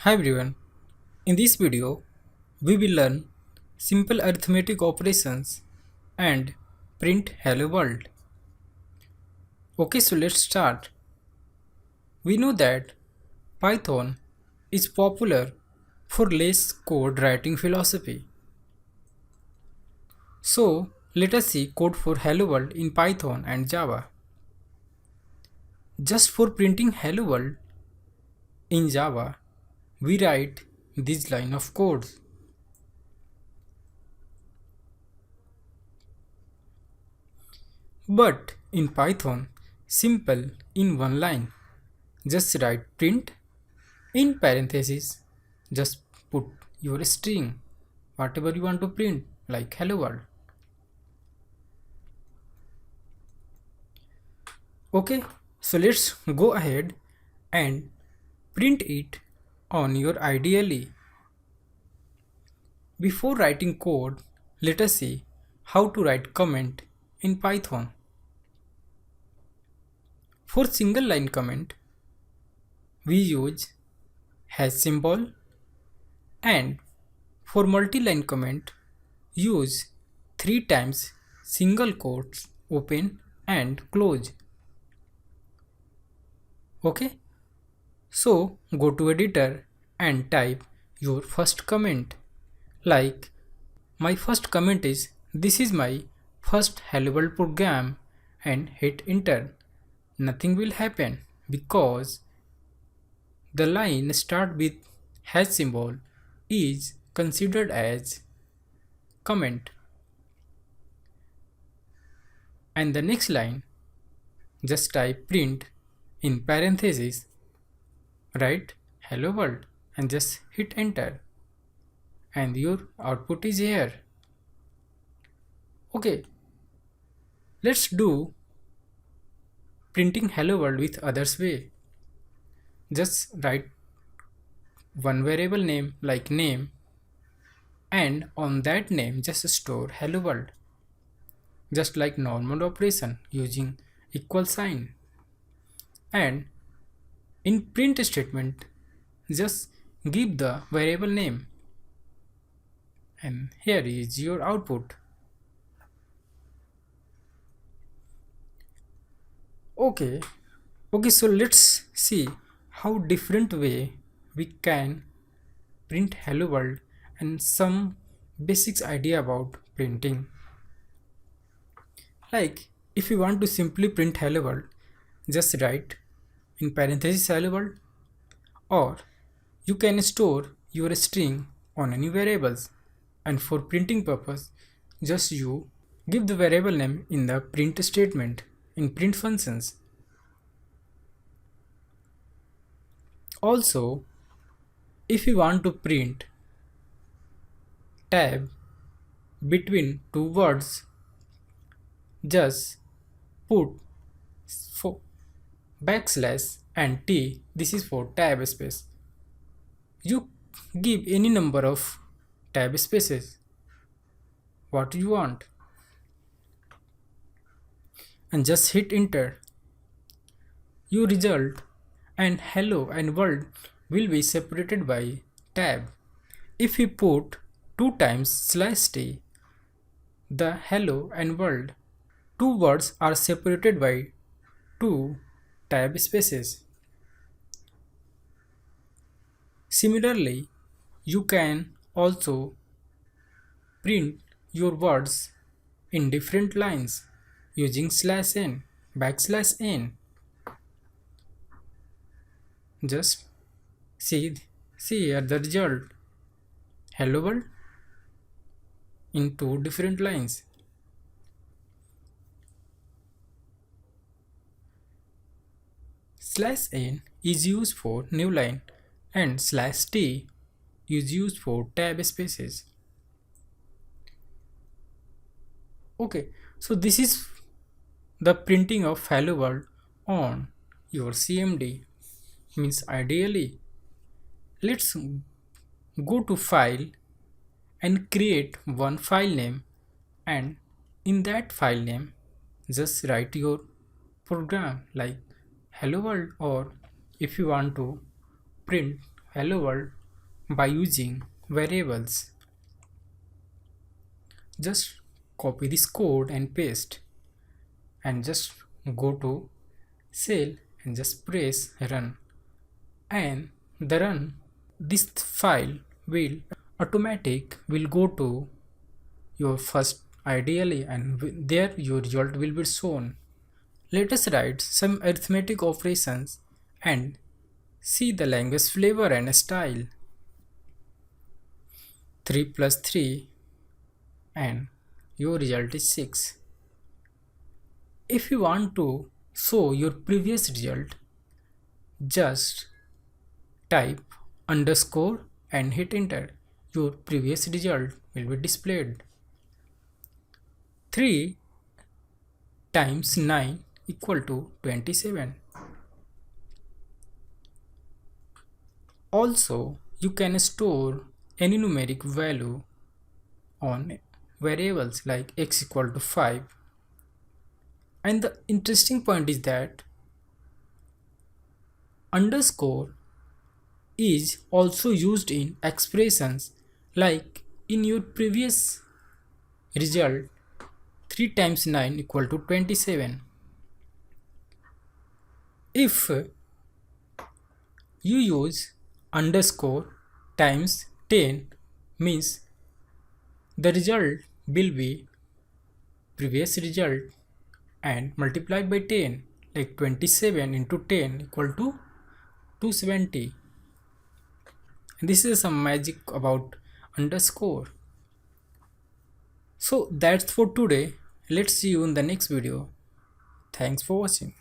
Hi everyone. In this video, we will learn simple arithmetic operations and print hello world. Okay, so let's start. We know that Python is popular for less code writing philosophy. So, let us see code for hello world in Python and Java. Just for printing hello world in Java, we write this line of code. But in Python, simple in one line. Just write print in parentheses. Just put your string, whatever you want to print, like hello world. Okay, so let's go ahead and print it on your IDLE. Before writing code, let us see how to write comment in Python. For single line comment, we use hash symbol, and for multi-line comment, use 3 times single quotes open and close. Okay, so go to editor and type your first comment. Like my first comment is this is my first hello world program, and hit enter. Nothing will happen because the line start with hash symbol is considered as comment, and the next line just type print in parentheses, write hello world and just hit enter, and your output is here. Okay, let's do printing hello world with others way. Just write one variable name like name, and on that name just store hello world, just like normal operation using equal sign. And in print statement, just give the variable name, and here is your output. Okay, so let's see how different way we can print hello world and some basics idea about printing. Like if you want to simply print hello world, just write in parentheses hello world, or you can store your string on any variables, and for printing purpose just you give the variable name in the print statement in print functions. Also, if you want to print tab between two words, just put for backslash and t, this is for tab space. You give any number of tab spaces what you want, and just hit enter. Your result and hello and world will be separated by tab. If we put 2 times slash t, the hello and world two words are separated by 2 tab spaces. Similarly, you can also print your words in different lines using slash n, backslash n. Just see here the result hello world in two different lines. Slash n is used for new line, and slash t is used for tab spaces. Okay, so this is the printing of hello world on your CMD, means ideally. Let's go to file and create one file name, and in that file name just write your program like hello world, or if you want to print hello world by using variables. Just copy this code and paste and just go to cell and just press run, and the run this file will automatic will go to your first ideally, and there your result will be shown. Let us write some arithmetic operations and see the language flavor and style. 3 plus 3 and your result is 6. If you want to show your previous result, just type underscore and hit enter. Your previous result will be displayed. 3 times 9 equal to 27. Also, you can store any numeric value on variables like x equal to 5. And the interesting point is that underscore is also used in expressions like in your previous result 3 times 9 equal to 27. If you use underscore times 10 means the result will be previous result and multiplied by 10, like 27 into 10 equal to 270. And this is some magic about underscore. So that's for today. Let's see you in the next video. Thanks for watching.